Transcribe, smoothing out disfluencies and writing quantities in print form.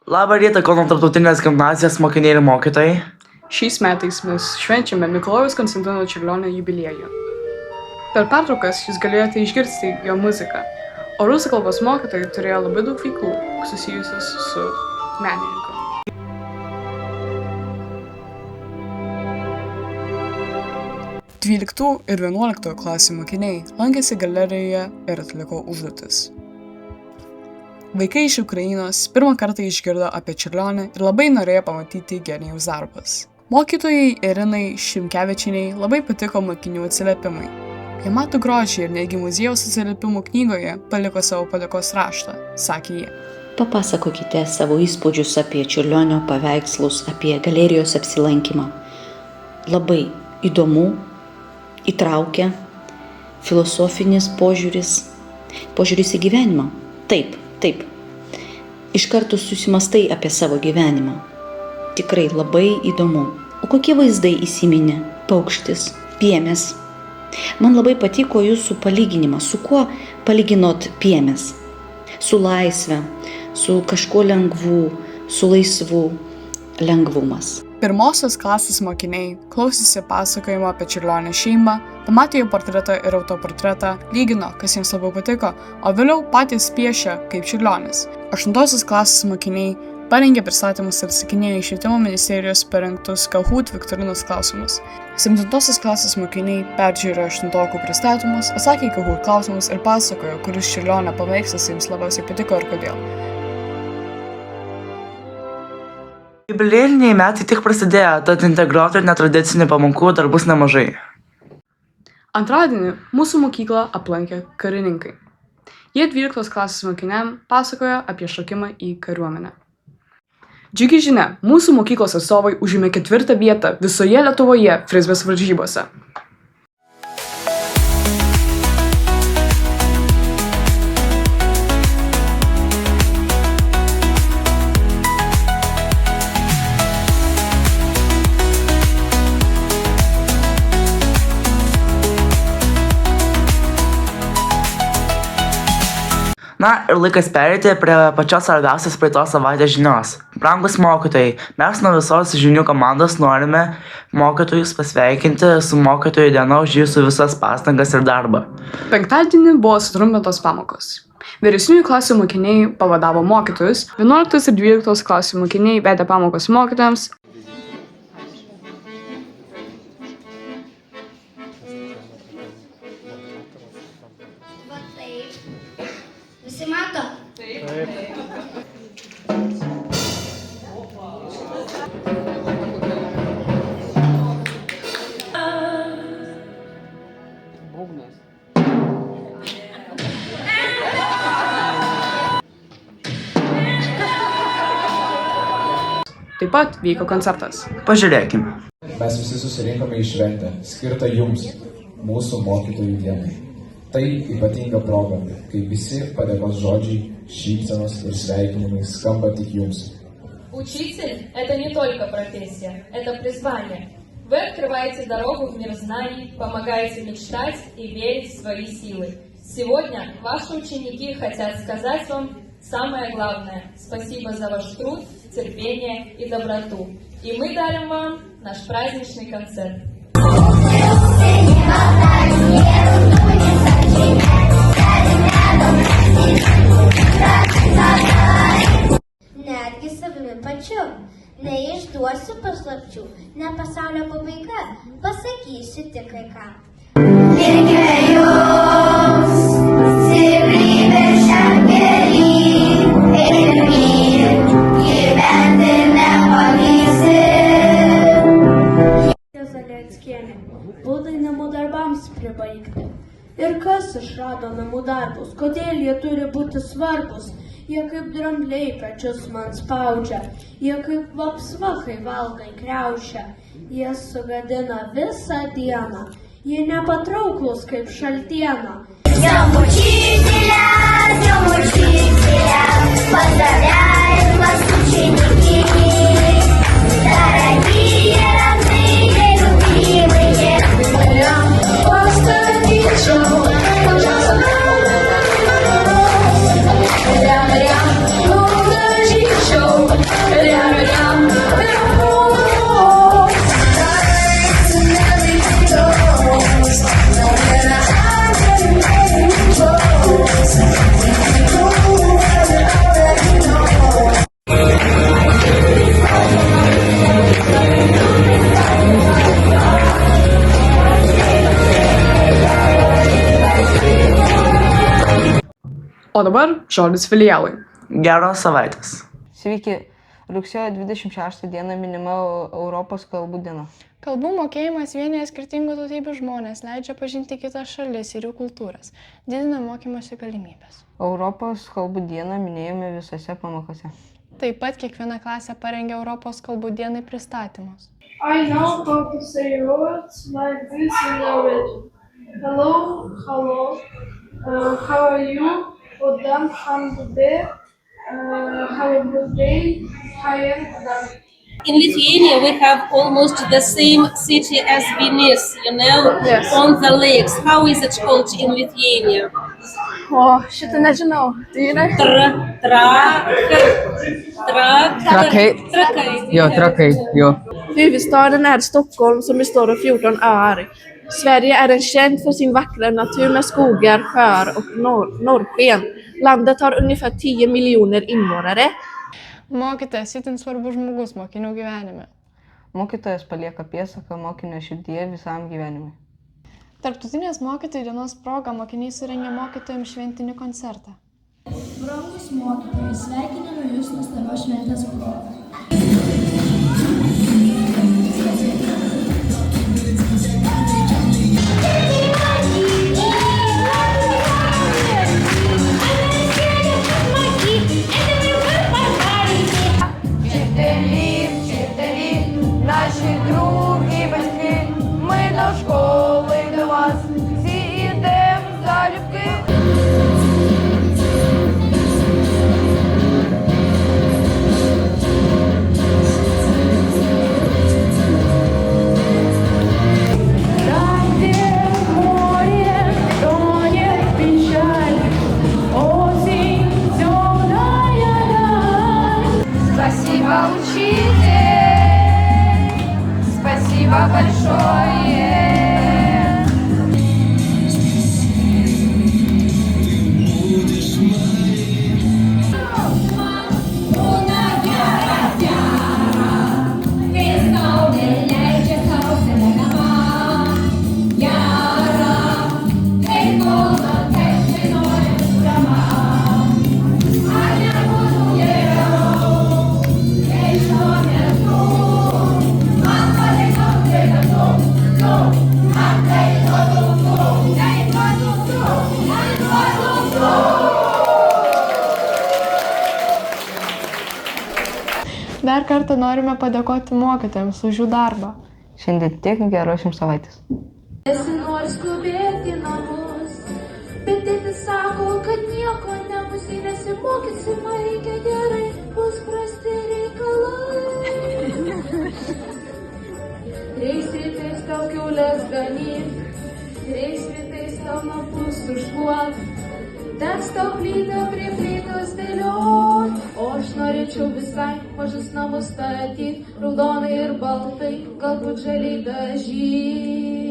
Labą rytą, Kauno tarptautinės gimnazijos mokiniai ir mokytojai. Šiais metais mes švenčiame Mikalojaus Konstantino Čiurlionio jubiliejų. Per pertraukas jūs galėjote išgirsti jo muziką, o rusų kalbos mokytojai turėjo labai daug veiklų susijusios su menininku. Dvyliktų ir 11 klasių mokiniai lankėsi galerijoje ir atliko užduotis. Vaikai iš Ukrainos pirmą kartą išgirdo apie Čiurlionį ir labai norėjo pamatyti genijaus darbus. Mokytojai Irinai Šimkevičienei labai patiko mokinių atsiliepimai. Jie mato grožį ir netgi muziejaus atsiliepimų knygoje paliko savo padėkos raštą, sakė jie. Papasakokite savo įspūdžius apie Čiurlionio paveikslus, apie galerijos apsilankymą. Labai įdomu, įtraukia, filosofinis požiūris į gyvenimą. Taip. Iš karto susimastai apie savo gyvenimą. Tikrai labai įdomu. O kokie vaizdai įsiminė? Paukštis, piemės. Man labai patiko jūsų palyginimas. Su kuo palyginot piemės? Su laisve, su kažkuo lengvu, su laisvu. Lengvumas. Pirmosios klasės mokiniai klausėsi pasakojimo apie Čiurlionio šeimą, pamatė jų portretą ir autoportretą, lygino, kas jiems labiau patiko, o vėliau patys piešė kaip Čiurlionis. 8 klasės mokiniai parengė pristatymus ir atsakinėjo į Švietimo ministerijos parengtus Kahoot viktorinos klausimus. 7 klasės mokiniai peržiūrėjo 8 pristatymus, atsakė į Kahoot klausimus ir pasakojo, kuris Čiurlionio paveikslas jiems labiausiai patiko ir kodėl. Jubiliejiniai metai tik prasidėjo, tad integruotų ir netradicinių pamokų dar bus nemažai. Antradienį mūsų mokyklą aplankė karininkai. Jie 12 klasės mokiniam pasakojo apie šokimą į kariuomenę. Džiugi žinia, mūsų mokyklos atstovai užėmė 4. vietą visoje Lietuvoje frizbės varžybose. Na ir laikas pereiti prie pačios svarbiausios praeitos savaitės žinios. Brangūs mokytojai, mes nuo visos žinių komandos norime mokytojus pasveikinti su mokytojų diena už jūsų visas pastangas ir darbą. Penktadienį buvo sutrumpintos pamokos. Vyresniųjų klasių mokiniai pavadavo mokytojus, 11 ir 12 klasių mokiniai vedė pamokas mokytojams. Visi mato? Taip. Taip pat vyko koncertas. Pažiūrėkime. Mes visi susirinkome į šventę, skirtą jums, mūsų mokytojų dienai. Tai ypatinga proga, kai visi padėkos žodžiai, šypsenos ir sveikinimai skamba tik jums. Учитель – это не только профессия, это призвание. Вы открываете дорогу в мир знаний, помогаете мечтать и верить в свои силы. Сегодня ваши ученики хотят сказать вам самое главное – спасибо за ваш труд, терпение и доброту. И мы дарим вам наш праздничный концерт. Netgi savimi pačiu. Neišduosiu paslapčių, ne pasaulio pabaiga, pasakysiu tik kai ką. Linkime jums stiprybės šiam kely ir gyventi nepavyksi. Zaleckienė, būdai namų darbams pribaigti. Ir kas išrado namų darbus, kodėl jie turi būti svarbus? Jie kaip drambliai pečius man spaudžia, jie kaip vapsvachai valgai kriaušia, jie sugadina visą dieną, jie nepatrauklus kaip šaltiena. Днем учителя, поздравляем вас, ученики, дорогие, родные, любимые, поставить шоу, пожалуйста. Рям-рям, ну, дожди шоу. O dabar žodis filialui. Geros savaitės. Sveiki. Rugsėjo 26 dieną minima Europos kalbų diena. Kalbų mokėjimas vienyje skirtingų tautybių žmonės, leidžia pažinti kitas šalis ir jų kultūras, didina mokymosi galimybės. Europos kalbų dieną minėjome visose pamokose. Taip pat kiekviena klasė parengė Europos kalbų dienai pristatymus. I know how to say words like this in Norwegian. Hello, hello, how are you? Hvordan kan du det? Have a good day. Hi, and In Lithuania, we have almost the same city as Vilnius, Yes. on the lakes. How is it called in Lithuania? O, šitą nežinau. Tai yra. Trakai, jo. Huvudstaden är Stockholm som består av 14 öar. Sverige är känt för sin vackra natur med skogar, sjöar och norrsken. Landet har ungefär 10 miljoner invånare. Mokytojas itin svarbus žmogus mokinių gyvenime. Mokytojas palieka pėdsaką mokinio širdyje visam gyvenimui. Tarptautinės mokytojų dienos proga mokiniai surengė mokytojams šventinį koncertą. Brangus mokytojai, sveikiname Jūs nuostabios šventės proga. Наші другі батьки, ми до школи до вас, всі йдемо залюбки. Там, де море тонет печаль, осень темная даль. Спасибо, учитель. Спасибо большое. Dar kartą norime padėkoti mokytojams už jų darbą. Šiandien tiek, geros jums savaitės. Nesinori skubėti namus, bet tėtis sako, kad nieko nebus, jei nesimokysim, reikia gerai, bus prasti reikalai. Reis rytais tau kiaulės ganyt, reis rytais tau napus užduot, teks tau plytą prie plytos dėliot, o aš norėčiau visai mažus namus statyt, raudonai ir baltai, galbūt žaliai dažyt.